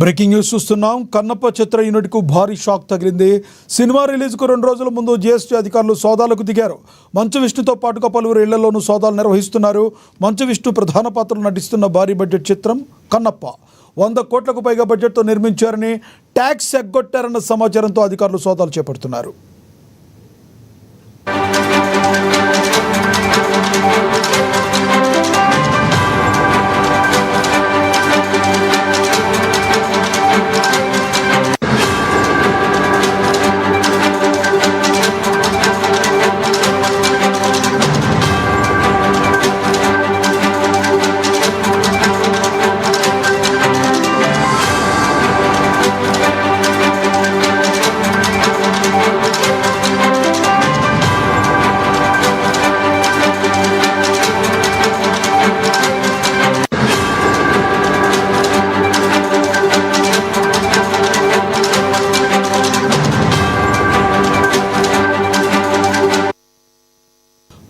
Breaking news చూస్తున్నాం. కన్నప్ప చిత్ర యూనిట్కు భారీ షాక్ తగిలింది. సినిమా రిలీజ్కు 2 రోజుల ముందు జీఎస్టీ అధికారులు సోదాలకు దిగారు. మంచు విష్ణుతో పాటుగా పలువురు ఇళ్లలోనూ సోదాలు నిర్వహిస్తున్నారు. మంచు విష్ణు ప్రధాన పాత్రలు నటిస్తున్న భారీ బడ్జెట్ చిత్రం కన్నప్ప 100 కోట్లకు పైగా బడ్జెట్తో నిర్మించారని, ట్యాక్స్ ఎగ్గొట్టారన్న సమాచారంతో అధికారులు సోదాలు చేపడుతున్నారు.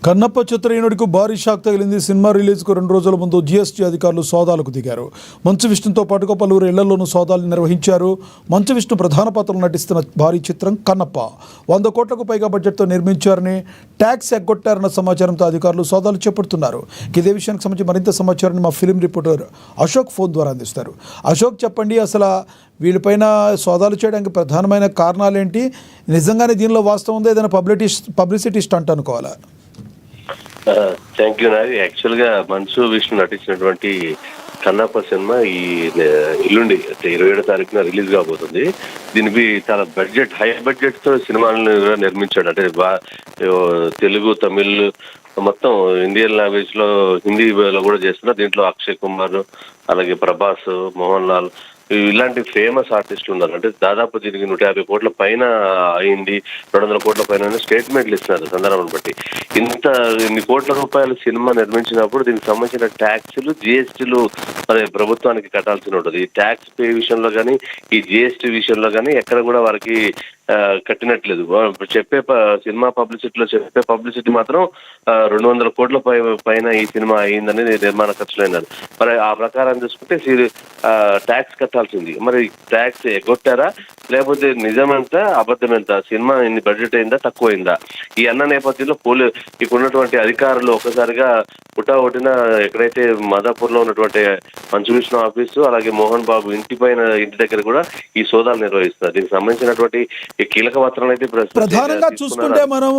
కన్నప్ప చిత్ర యూనిట్కు భారీ షాక్ తగిలింది. సినిమా రిలీజ్కు 2 రోజుల ముందు జీఎస్టీ అధికారులు సోదాలకు దిగారు. మంచు విష్ణుతో పాటుగా పలువురు ఇళ్లలోనూ సోదాలు నిర్వహించారు. మంచు విష్ణు ప్రధాన పాత్రలు నటిస్తున్న భారీ చిత్రం కన్నప్ప 100 కోట్లకు పైగా బడ్జెట్తో నిర్మించారని, ట్యాక్స్ ఎగ్గొట్టారన్న సమాచారంతో అధికారులు సోదాలు చేపడుతున్నారు. ఇదే విషయానికి సంబంధించి మరింత సమాచారాన్ని మా ఫిలిం రిపోర్టర్ అశోక్ ఫోన్ ద్వారా అందిస్తారు. అశోక్, చెప్పండి, అసలు వీళ్ళపైన సోదాలు చేయడానికి ప్రధానమైన కారణాలు ఏంటి? నిజంగానే దీనిలో వాస్తవం ఉందా? ఏదైనా పబ్లిసిటీ స్టంట్ అనుకోవాలా? థ్యాంక్ యూ నాది. యాక్చువల్ గా మంచు విష్ణు నటించినటువంటి కన్నప్ప సినిమా ఈ ఎల్లుండి 27వ తారీఖున రిలీజ్ కాబోతుంది. దీనికి చాలా హై బడ్జెట్ తో సినిమాలను నిర్మించాడు. అంటే తెలుగు, తమిళ్, మొత్తం ఇండియన్ లాంగ్వేజ్ లో, హిందీలో కూడా చేస్తున్నారు. దీంట్లో అక్షయ్ కుమార్, అలాగే ప్రభాస్, మోహన్ లాల్, ఇలాంటి ఫేమస్ ఆర్టిస్టులు ఉన్నారు. అంటే దాదాపు దీనికి 150 కోట్ల పైన అయింది, 200 కోట్ల పైన స్టేట్మెంట్లు ఇస్తున్నారు సందర్భాన్ని బట్టి. ఇన్ని కోట్ల రూపాయల సినిమా నిర్మించినప్పుడు దీనికి సంబంధించిన ట్యాక్సులు, జిఎస్టీలు మరి ప్రభుత్వానికి కట్టాల్సి ఉంటుంది. ఈ ట్యాక్స్ పే విషయంలో కానీ, ఈ జిఎస్టీ విషయంలో కానీ ఎక్కడ కూడా వారికి కట్టినట్లేదు. సినిమా పబ్లిసిటీలో చెప్పే పబ్లిసిటీ మాత్రం 200 కోట్ల పైన ఈ సినిమా అయిందని నిర్మాణ ఖర్చులు అయినారు. మరి ఆ ప్రకారం చూసుకుంటే ట్యాక్స్ కట్టాల్సింది. మరి ట్యాక్స్ ఎగ్గొట్టారా, లేకపోతే నిజమెంత అబద్ధమెంత, సినిమా ఇన్ని బడ్జెట్ అయిందా, తక్కువైందా, ఈ అన్న నేపథ్యంలో ఇక్కడ ఉన్నటువంటి అధికారులు ఒక్కసారిగా పుట్టాఒట్టిన ఎక్కడైతే మాదాపూర్లో ఉన్నటువంటి మంచు విష్ణు ఆఫీసు, అలాగే మోహన్ బాబు ఇంటి దగ్గర కూడా ఈ సోదాలు నిర్వహిస్తున్నారు. దీనికి సంబంధించినటువంటి కీలక పత్రాలు అయితే ప్రధానంగా చూసుకుంటే మనం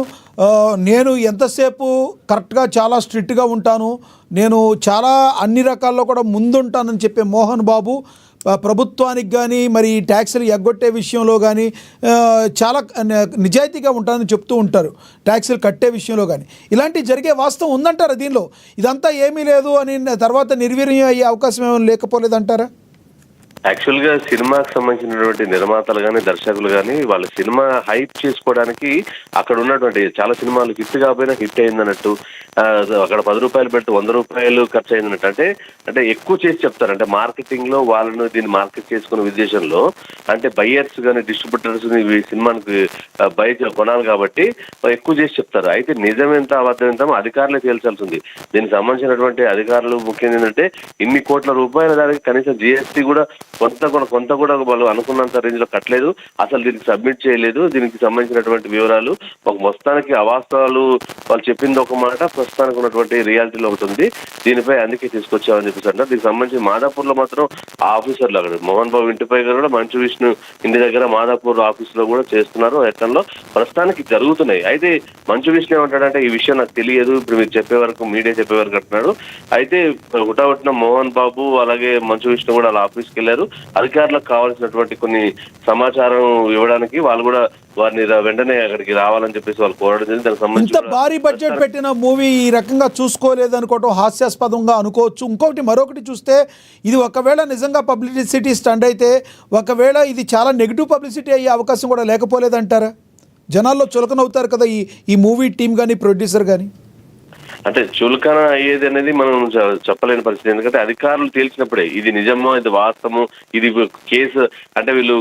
నేను ఎంతసేపు కరెక్ట్గా చాలా స్ట్రిక్ట్గా ఉంటాను, నేను చాలా అన్ని రకాల్లో కూడా ముందుంటానని చెప్పే మోహన్ బాబు ప్రభుత్వానికి కానీ, మరి ట్యాక్సులు ఎగ్గొట్టే విషయంలో కానీ చాలా నిజాయితీగా ఉంటానని చెప్తూ ఉంటారు. ట్యాక్సులు కట్టే విషయంలో కానీ ఇలాంటివి జరిగే వాస్తవం ఉందంటారా దీనిలో? ఇదంతా ఏమీ లేదు అని తర్వాత నిర్వీర్యం అయ్యే అవకాశం ఏమైనా లేకపోలేదంటారా? యాక్చువల్ గా సినిమాకి సంబంధించినటువంటి నిర్మాతలు కానీ, దర్శకులు కానీ వాళ్ళ సినిమా హైప్ చేసుకోవడానికి అక్కడ ఉన్నటువంటి చాలా సినిమాలు హిట్ కాకపోయినా హిట్ అయిందన్నట్టు, అక్కడ 10 రూపాయలు పెడితే 100 రూపాయలు ఖర్చు అయిందన్నట్టు, అంటే ఎక్కువ చేసి చెప్తారు. అంటే మార్కెటింగ్ లో వాళ్ళను దీన్ని మార్కెట్ చేసుకునే ఉద్దేశంలో, అంటే బయ్యర్స్ కానీ, డిస్ట్రిబ్యూటర్స్ సినిమానికి కొనాలి కాబట్టి ఎక్కువ చేసి చెప్తారు. అయితే నిజమెంత అబద్ధమెంత అధికారులే తేల్చాల్సి ఉంది. దీనికి సంబంధించినటువంటి అధికారులు ముఖ్యంగా ఏంటంటే ఇన్ని కోట్ల రూపాయల దానికి కనీసం జిఎస్టీ కూడా కొంత కూడా వాళ్ళు అనుకున్నంత రేంజ్ లో కట్టలేదు, అసలు దీనికి సబ్మిట్ చేయలేదు. దీనికి సంబంధించినటువంటి వివరాలు ఒక మొత్తానికి అవాస్తవాలు, వాళ్ళు చెప్పింది ఒక మాట, ప్రస్తుతానికి ఉన్నటువంటి రియాలిటీలో ఒకటి ఉంది. దీనిపై అందుకే తీసుకొచ్చామని చెప్పేసి అంటారు. దీనికి సంబంధించి మాదాపూర్ లో మాత్రం ఆఫీసర్లు అక్కడ మోహన్ బాబు ఇంటిపై కూడా మంచు విష్ణు ఇంటి దగ్గర మాదాపూర్ ఆఫీస్ లో కూడా చేస్తున్నారు. ఎక్కడలో ప్రస్తుతానికి జరుగుతున్నాయి. అయితే మంచు విష్ణు ఏమంటాడంటే ఈ విషయం నాకు తెలియదు, ఇప్పుడు మీరు చెప్పే వరకు, మీడియా చెప్పే వరకు అంటున్నాడు. అయితే హుటాహుటిన మోహన్ బాబు అలాగే మంచు విష్ణు కూడా వాళ్ళ ఆఫీస్కి వెళ్ళారు. అధికారులకు కావాల్సినటువంటి కొన్ని సమాచారం ఇవ్వడానికి వాళ్ళు కూడా వారిని వెంటనే అక్కడికి రావాలని చెప్పేసి వాళ్ళు కోరడం జరిగింది. దానికి సంబంధించి ఇంత భారీ బడ్జెట్ పెట్టిన మూవీ ఈ రకంగా చూసుకోలేదు అనుకోవటం హాస్యాస్పదంగా అనుకోవచ్చు. మరొకటి చూస్తే ఇది ఒకవేళ నిజంగా పబ్లిసిటీ స్టంట్ అయితే, ఒకవేళ ఇది చాలా నెగిటివ్ పబ్లిసిటీ అయ్యే అవకాశం కూడా లేకపోలేదంటారా? జనాల్లో చులకనవుతారు కదా ఈ మూవీ టీం కానీ, ప్రొడ్యూసర్ కానీ. అంటే చులకన అయ్యేది అనేది మనం చెప్పలేని పరిస్థితి. ఎందుకంటే అధికారులు తేల్చినప్పుడే ఇది నిజమో ఇది వాస్తవము, ఇది కేసు అంటే వీళ్ళు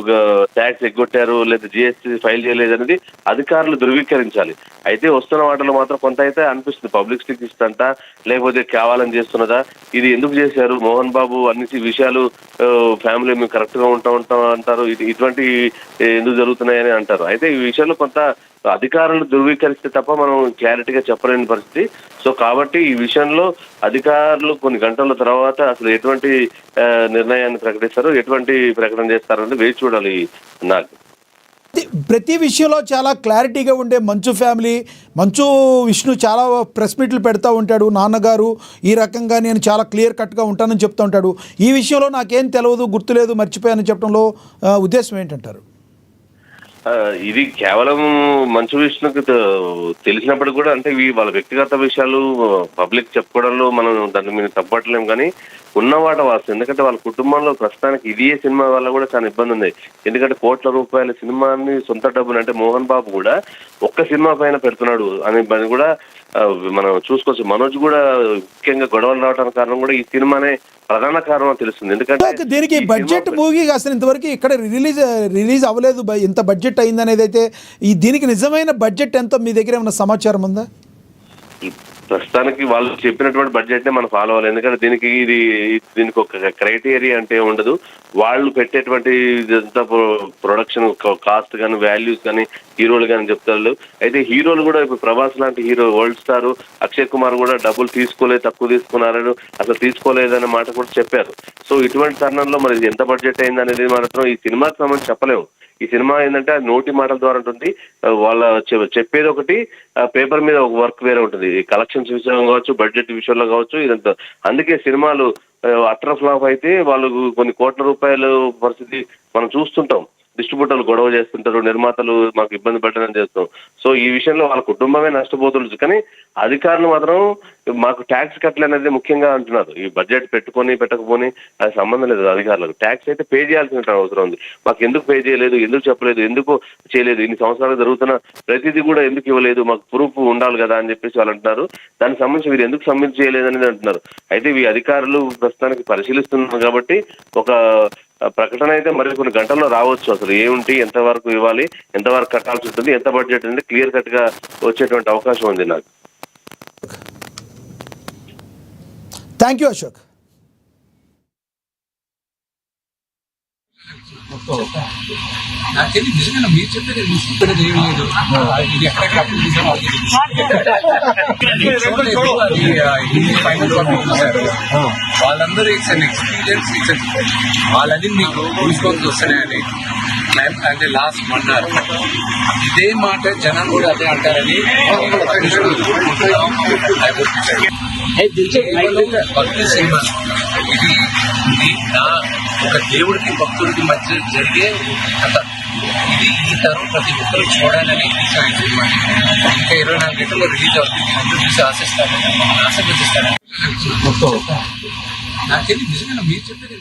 ట్యాక్స్ ఎగ్గొట్టారు లేదా జిఎస్టీ ఫైల్ చేయలేదు అనేది అధికారులు ధృవీకరించాలి. అయితే వస్తున్న వాటిలో మాత్రం కొంత అయితే అనిపిస్తుంది పబ్లిక్ స్టిక్ ఇస్తంట, లేకపోతే కావాలని చేస్తున్నదా, ఇది ఎందుకు చేశారు మోహన్ బాబు అన్ని విషయాలు ఫ్యామిలీ మేము కరెక్ట్ గా ఉంటాం అంటారు, ఇటువంటి ఎందుకు జరుగుతున్నాయని అంటారు. అయితే ఈ విషయంలో కొంత అధికారులు ధృవీకరిస్తే తప్ప మనం క్లారిటీగా చెప్పలేని పరిస్థితి. సో కాబట్టి ఈ విషయంలో అధికారులు కొన్ని గంటల తర్వాత అసలు ఎటువంటి నిర్ణయాన్ని ప్రకటిస్తారు, ఎటువంటి ప్రకటన చేస్తారని వేచి చూడాలి. నాకు ప్రతి విషయంలో చాలా క్లారిటీగా ఉండే మంచు ఫ్యామిలీ, మంచు విష్ణు చాలా ప్రెస్ మీట్లు పెడతా ఉంటాడు. నాన్నగారు ఈ రకంగా నేను చాలా క్లియర్ కట్గా ఉంటానని చెప్తూ ఉంటాడు. ఈ విషయంలో నాకేం తెలియదు, గుర్తులేదు, మర్చిపోయానని చెప్పడంలో ఉద్దేశం ఏంటంటారు? ఇది కేవలం మంచు విష్ణుకి తెలిసినప్పుడు కూడా అంటే ఇవి వాళ్ళ వ్యక్తిగత విషయాలు పబ్లిక్ చెప్పుకోవడంలో మనం దాన్ని మీద తప్పట్లేం. కానీ ఉన్నవాట వాస్తవం. ఎందుకంటే వాళ్ళ కుటుంబంలో ప్రస్తుతానికి ఇదే సినిమా వల్ల కూడా చాలా ఇబ్బంది ఉంది. ఎందుకంటే కోట్ల రూపాయల సినిమాని సొంత డబ్బులు అంటే మోహన్ బాబు కూడా ఒక్క సినిమా పైన పెడుతున్నాడు అని కూడా మనం చూసుకోవచ్చు. మనోజ్ కూడా ముఖ్యంగా గొడవలు రావడానికి కారణం కూడా ఈ సినిమానే ప్రధాన కారణం తెలుస్తుంది. ఎందుకంటే దీనికి బడ్జెట్ మూవీ అసలు ఇంతవరకు ఇక్కడ రిలీజ్ అవ్వలేదు. ఇంత బడ్జెట్ అయింది అనేది అయితే దీనికి నిజమైన బడ్జెట్ ఎంతో మీ దగ్గర ఏమైనా సమాచారం ఉందా? ప్రస్తుతానికి వాళ్ళు చెప్పినటువంటి బడ్జెట్ నే మనం ఫాలో అవ్వాలి. ఎందుకంటే దీనికి ఒక క్రైటీరియా అంటే ఉండదు. వాళ్ళు పెట్టేటువంటి ప్రొడక్షన్ కాస్ట్ కానీ వాల్యూస్ కానీ హీరోలు కానీ చెప్తారు. అయితే హీరోలు కూడా ఇప్పుడు ప్రభాస్ లాంటి hero world star Akshay Kumar కూడా డబ్బులు తీసుకోలేదు, తక్కువ తీసుకున్నారని అసలు తీసుకోలేదనే మాట కూడా చెప్పారు. సో ఇటువంటి తరుణంలో మరి ఎంత బడ్జెట్ అయింది అనేది మాత్రం ఈ సినిమాకి సంబంధించి చెప్పలేము. ఈ సినిమా ఏంటంటే నోటి మాటల ద్వారా ఉంటుంది. వాళ్ళ చెప్పేది ఒకటి, పేపర్ మీద ఒక వర్క్ వేరే ఉంటుంది. కలెక్షన్స్ విషయంలో కావచ్చు, బడ్జెట్ విషయంలో కావచ్చు, ఇదంతా. అందుకే సినిమాలు అట్టర్ ఫ్లాప్ అయితే వాళ్ళు కొన్ని కోట్ల రూపాయల పరిస్థితి మనం చూస్తుంటాం. డిస్ట్రిబ్యూటర్లు గొడవ చేస్తుంటారు, నిర్మాతలు మాకు ఇబ్బంది పెట్టడం చేస్తాం. సో ఈ విషయంలో వాళ్ళ కుటుంబమే నష్టపోతుంది. కానీ అధికారులు మాత్రం మాకు ట్యాక్స్ కట్టలేనది ముఖ్యంగా అంటున్నారు. ఈ బడ్జెట్ పెట్టుకొని పెట్టకపోని అది సంబంధం లేదు. అధికారులకు ట్యాక్స్ అయితే పే చేయాల్సిన అవసరం ఉంది. మాకు ఎందుకు పే చేయలేదు, ఎందుకు చెప్పలేదు, ఎందుకు చేయలేదు, ఇన్ని సంవత్సరాలు జరుగుతున్న ప్రతిదీ కూడా ఎందుకు ఇవ్వలేదు, మాకు ప్రూఫ్ ఉండాలి కదా అని చెప్పేసి వాళ్ళు అంటున్నారు. దానికి సంబంధించి వీరు ఎందుకు సబ్మిట్ చేయలేదు అనేది అంటున్నారు. అయితే ఈ అధికారులు ప్రస్తుతానికి పరిశీలిస్తున్నారు కాబట్టి ఒక ప్రకటన అయితే మరి కొన్ని గంటల్లో రావచ్చు. అసలు ఏముంటి, ఎంతవరకు ఇవ్వాలి, ఎంతవరకు కట్టాల్సి ఉంటుంది, ఎంత బడ్జెట్ అనేది క్లియర్ కట్ గా వచ్చేటువంటి అవకాశం ఉంది నాకు. Thank you Ashok. నాకెళ్ళి నిజంగా మీరు చెప్పేది చూసుకుంటే ఏం లేదు. ఇది ఎక్కడెక్కడ అప్పుడు చూసామో ఫైనల్ చూసారు వాళ్ళందరూ. ఇట్స్ అన్ ఎక్స్పీరియన్స్, వాళ్ళని మీకు చూసుకొని వస్తున్నాయని అంటే లాస్ట్ 1 hour ఇదే మాట జనం కూడా అదే అంటారని భక్తి సినిమా ఇది నా ఒక దేవుడికి భక్తుడికి మధ్య జరిగే కథ. ఇది ఈ తరం ప్రతి ఒక్కరు చూడాలని తీసాను ఈ సినిమా. ఇంకా 24 గంటల్లో రిలీజ్ అవుతుంది. అందరూ చూసి ఆశిస్తాను, ఆశీర్వదిస్తాను. నాకెళ్ళి నిజంగా మీరు చెప్పేది